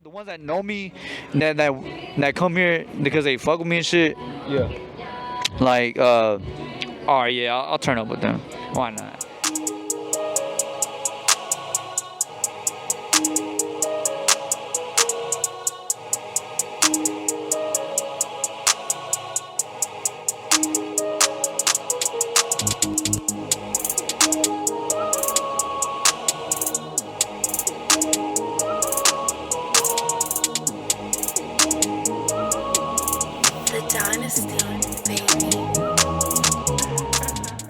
The ones that know me, that come here because they fuck with me and shit. Yeah. Like, all right, yeah, I'll turn up with them. Why not? Dynasty, baby.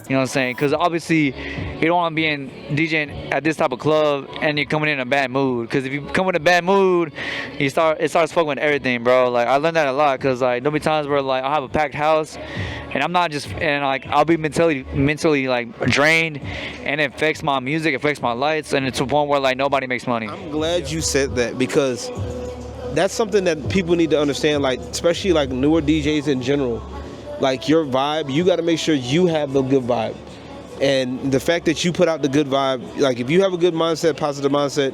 You know what I'm saying? Because obviously, you don't want to be in DJing at this type of club and you're coming in a bad mood. Because if you come in a bad mood, it starts fucking with everything, bro. Like, I learned that a lot. Because, like, there'll be times where, like, I'll have a packed house and I'm not just, and, like, I'll be mentally like, drained, and it affects my music, affects my lights, and it's to a point where, like, nobody makes money. I'm glad you said that because that's something that people need to understand, like, especially, like, newer DJs in general. Like, your vibe, you got to make sure you have the good vibe. And the fact that you put out the good vibe, like, if you have a good mindset, positive mindset,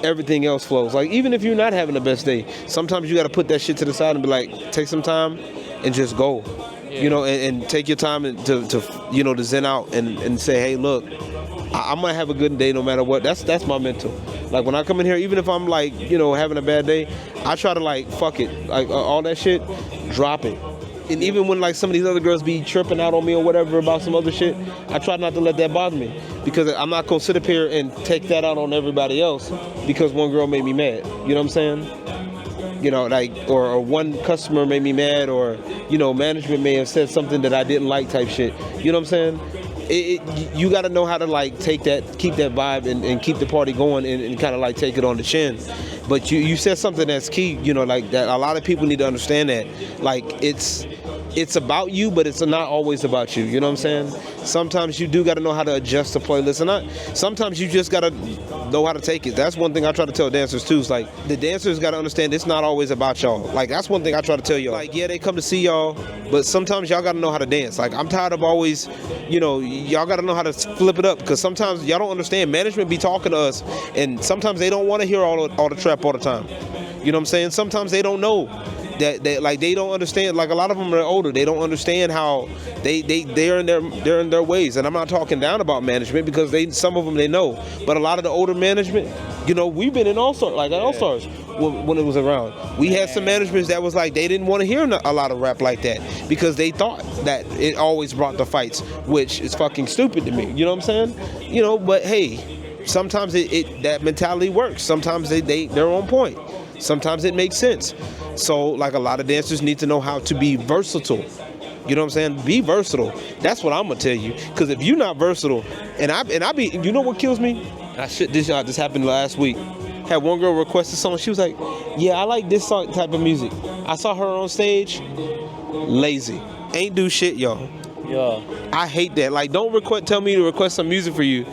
everything else flows. Like, even if you're not having the best day, sometimes you got to put that shit to the side and be like, take some time and just go. Yeah. You know, and take your time to zen out and say, hey, look, I'm going to have a good day no matter what. That's my mental. Like, when I come in here, even if I'm, like, having a bad day, I try to, like, fuck it. Like, all that shit, drop it. And even when, like, some of these other girls be tripping out on me or whatever about some other shit, I try not to let that bother me. Because I'm not going to sit up here and take that out on everybody else because one girl made me mad. You know what I'm saying? Like, or one customer made me mad, or, management may have said something that I didn't like type shit. You know what I'm saying? You got to know how to, like, keep that vibe and keep the party going and kind of, like, take it on the chin. But you said something that's key, like, that a lot of people need to understand that. Like, it's about you, but it's not always about you. You know what I'm saying? Sometimes you do got to know how to adjust the playlist. And sometimes you just got to know how to take it. That's one thing I try to tell dancers, too. Is, like, the dancers got to understand it's not always about y'all. Like, that's one thing I try to tell y'all. Like, yeah, they come to see y'all, but sometimes y'all got to know how to dance. Like, I'm tired of always, y'all got to know how to flip it up, because sometimes y'all don't understand. Management be talking to us, and sometimes they don't want to hear all the trap all the time. You know what I'm saying? Sometimes they don't know. That they don't understand. Like, a lot of them are older. They don't understand how they're in their ways. And I'm not talking down about management, because some of them they know. But a lot of the older management, we've been in All-Stars, like at All-Stars when it was around. We had some managements that was like, they didn't want to hear a lot of rap like that because they thought that it always brought the fights, which is fucking stupid to me. You know what I'm saying? But hey, sometimes that mentality works. Sometimes they're on point. Sometimes it makes sense. So, like, a lot of dancers need to know how to be versatile. You know what I'm saying? Be versatile. That's what I'm gonna tell you. Because if you're not versatile, and I be, what kills me? This happened last week. Had one girl request a song. She was like, "Yeah, I like this song type of music." I saw her on stage, lazy, ain't do shit, y'all. Yeah. I hate that. Like, don't tell me to request some music for you,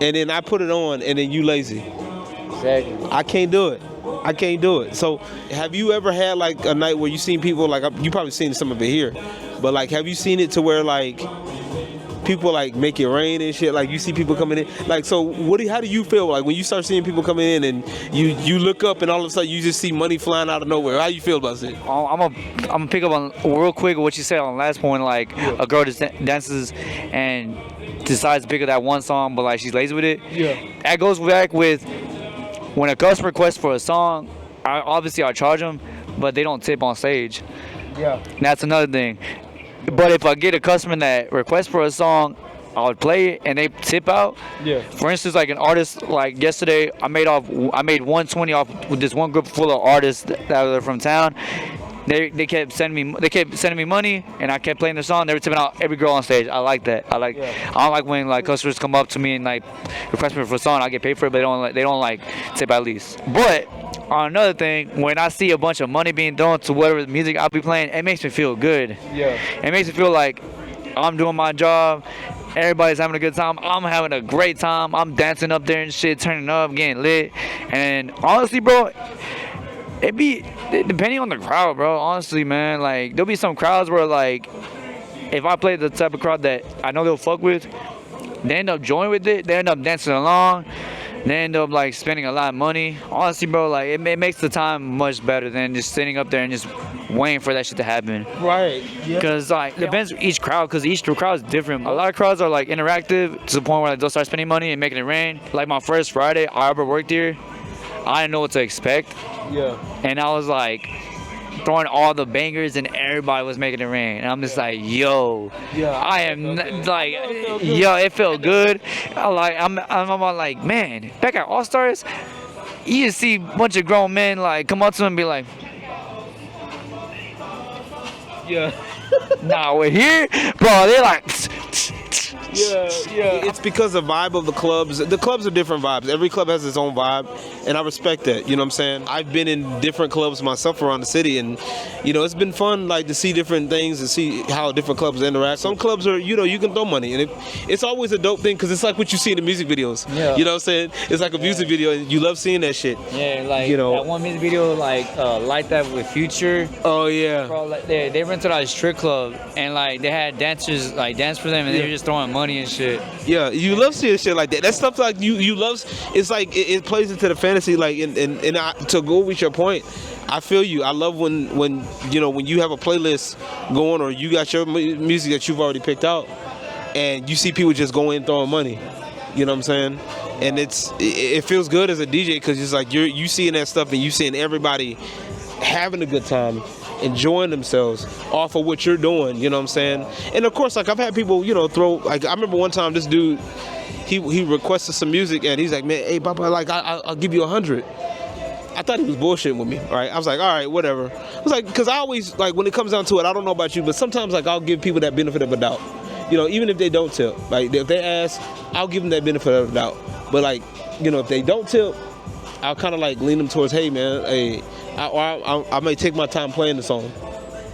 and then I put it on, and then you lazy. Exactly. I can't do it. So, have you ever had, like, a night where you seen people, like, you probably seen some of it here, but, like, have you seen it to where, like, people, like, make it rain and shit? Like, you see people coming in, like, so how do you feel, like, when you start seeing people coming in and you look up and all of a sudden you just see money flying out of nowhere? How you feel about it? I'm gonna pick up on real quick what you said on the last point. Like, a girl just dances and decides to pick up that one song, but, like, she's lazy with it. Yeah. That goes back with when a customer requests for a song. Obviously I charge them, but they don't tip on stage. Yeah. That's another thing. But if I get a customer that requests for a song, I would play it and they tip out. Yeah. For instance, like an artist, like yesterday, I made 120 off with this one group full of artists that were from town. They kept sending me money, and I kept playing the song. They were tipping out every girl on stage. I like that. I don't like when, like, customers come up to me and, like, request me for a song. I get paid for it, but they don't tip at least. But on another thing, when I see a bunch of money being thrown to whatever music I'll be playing, it makes me feel good. Yeah. It makes me feel like I'm doing my job. Everybody's having a good time. I'm having a great time. I'm dancing up there and shit, turning up, getting lit. And honestly, bro, it be depending on the crowd, bro. Honestly, man, like, there'll be some crowds where, like, if I play the type of crowd that I know they'll fuck with, they end up joining with it. They end up dancing along. They end up like spending a lot of money. Honestly, bro, like it makes the time much better than just sitting up there and just waiting for that shit to happen. Right. Yeah. Cause like it depends each crowd, cause each crowd is different. A lot of crowds are like interactive to the point where like, they'll start spending money and making it rain. Like my first Friday I ever worked here, I didn't know what to expect. Yeah. And I was like throwing all the bangers and everybody was making it rain. And I'm just like, yo, I am like, yo, it felt good. I'm like, man, back at All Stars, you just see a bunch of grown men like come up to him and be like, Yeah. nah, we're here, bro. They're like, Yeah. It's because the vibe of the clubs. The clubs are different vibes. Every club has its own vibe, and I respect that. You know what I'm saying? I've been in different clubs myself around the city, and it's been fun like to see different things and see how different clubs interact. Some clubs are, you can throw money, and it's always a dope thing because it's like what you see in the music videos. Yeah. You know what I'm saying? It's like a music video, and you love seeing that shit. yeah, like that one music video, like that with Future. Oh yeah. Bro, like they rented out a strip club and like they had dancers like dance for them and they were just throwing money and shit. Yeah, you love seeing shit like that. That stuff like you love. It's like it plays into the fantasy. Like to go with your point, I feel you. I love when you have a playlist going or you got your music that you've already picked out, and you see people just going throwing money. You know what I'm saying? And it feels good as a DJ because it's like you seeing that stuff and you seeing everybody having a good time, enjoying themselves off of what you're doing, you know what I'm saying? And of course, like I've had people, throw, like I remember one time this dude, he requested some music and he's like, man, hey, Papa, like I'll give you 100. I thought he was bullshitting with me, right? I was like, all right, whatever. I was like, because I always, like when it comes down to it, I don't know about you, but sometimes like I'll give people that benefit of a doubt. Even if they don't tip, like if they ask, I'll give them that benefit of a doubt. But like, if they don't tip, I'll kind of like lean them towards, hey man, hey, I may take my time playing the song.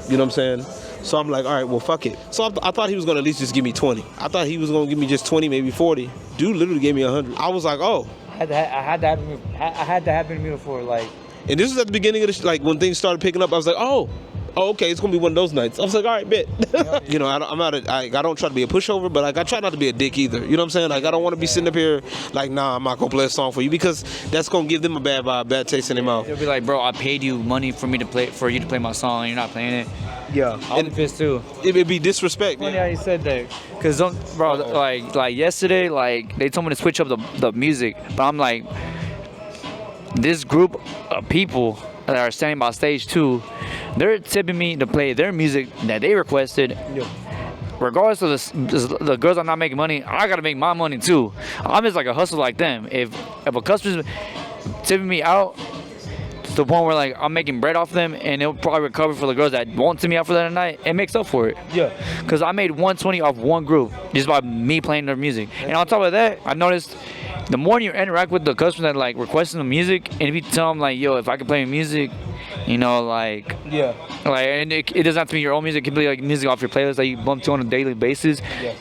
You know what I'm saying? So I'm like, all right, well, fuck it. So I thought he was going to at least just give me 20. I thought he was going to give me just 20, maybe 40. Dude literally gave me 100. I was like, oh. I had that happen to me before, like. And this was at the beginning of like when things started picking up. I was like, oh, okay, it's gonna be one of those nights. I was like, all right, bet. I don't try to be a pushover, but like I try not to be a dick either. You know what I'm saying? Like I don't want to be sitting up here like, nah, I'm not gonna play a song for you because that's gonna give them a bad vibe, bad taste in their mouth. They'll be like, bro, I paid you money for you to play my song, and you're not playing it. Yeah, I'll be pissed too. It'd be disrespect. Funny how you said that, cause bro, like yesterday, like they told me to switch up the music, but I'm like, this group of people that are standing by stage 2, they're tipping me to play their music that they requested. Yeah. Regardless of the girls are not making money, I gotta make my money too. I'm just like a hustler like them. If a customer's tipping me out to the point where like I'm making bread off them and it'll probably recover for the girls that won't tip me out for that night, it makes up for it. Yeah. Cause I made 120 off one group just by me playing their music. And on top of that, I noticed the more you interact with the customer that like requesting the music, and if you tell them like, yo, if I can play music, like yeah, like, and it doesn't have to be your own music, it can be like music off your playlist that you bump to on a daily basis. Yeah.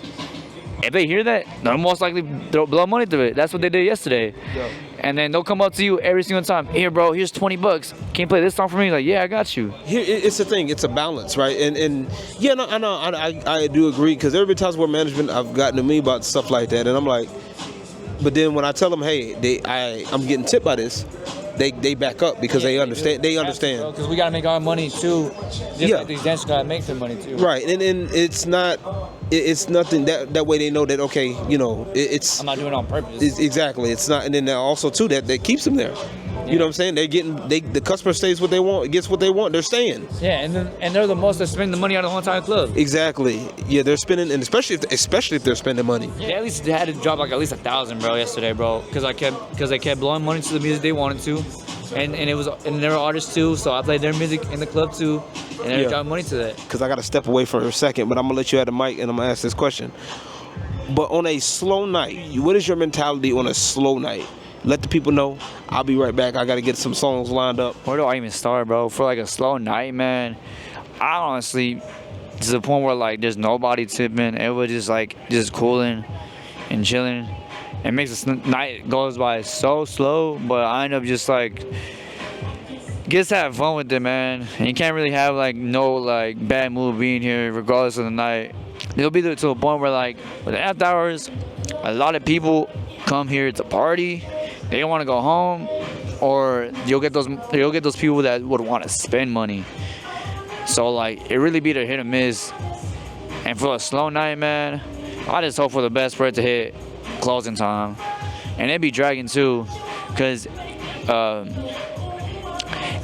If they hear that, they'll most likely blow money through it. That's what they did yesterday. Yeah. And then they'll come up to you every single time. Here, bro, here's $20. Can you play this song for me? Like, yeah, I got you. Here, it's the thing. It's a balance, right? And yeah, no, I know. I do agree because there have been times where management have gotten to me about stuff like that, and I'm like, but then when I tell them, hey, I'm getting tipped by this, they back up because they understand. They understand. Because we gotta make our money too. Just like these dancers gotta make their money too. Right, and it's nothing that way they know that okay, it's. I'm not doing it on purpose. Exactly, it's not, and then also too that keeps them there. You know what I'm saying? The customer stays what they want, gets what they want. They're staying. Yeah, and they're the most that spend the money out of the whole entire club. Exactly. Yeah, they're spending, and especially if they're spending money. Yeah, at least they had to drop like at least 1,000, bro, yesterday, bro, because they kept blowing money to the music they wanted to, and they were artists too, so I played their music in the club too, and they were dropping money to that. Because I got to step away for a second, but I'm gonna let you have the mic, and I'm gonna ask this question. But on a slow night, what is your mentality on a slow night? Let the people know. I'll be right back. I got to get some songs lined up. Where do I even start, bro? For like a slow night, man, I honestly, to the point where like there's nobody tipping. It was just cooling and chilling. It makes the night goes by so slow, but I end up just like just have fun with it, man. And you can't really have like no like bad mood being here regardless of the night. It'll be to a point where like with the after hours, a lot of people come here to party. they don't want to go home, or you'll get those people that would want to spend money. So like it really be the hit or miss. And for a slow night, man, I just hope for the best for it to hit closing time, and it be dragging too, cause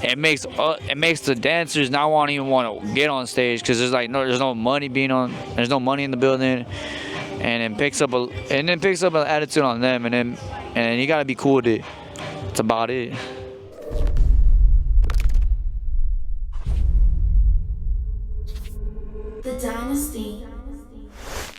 it makes the dancers not even want to get on stage, because there's no money there's no money in the building, and it picks up an attitude on them, and then you gotta be cool with it. That's about it. The Dynasty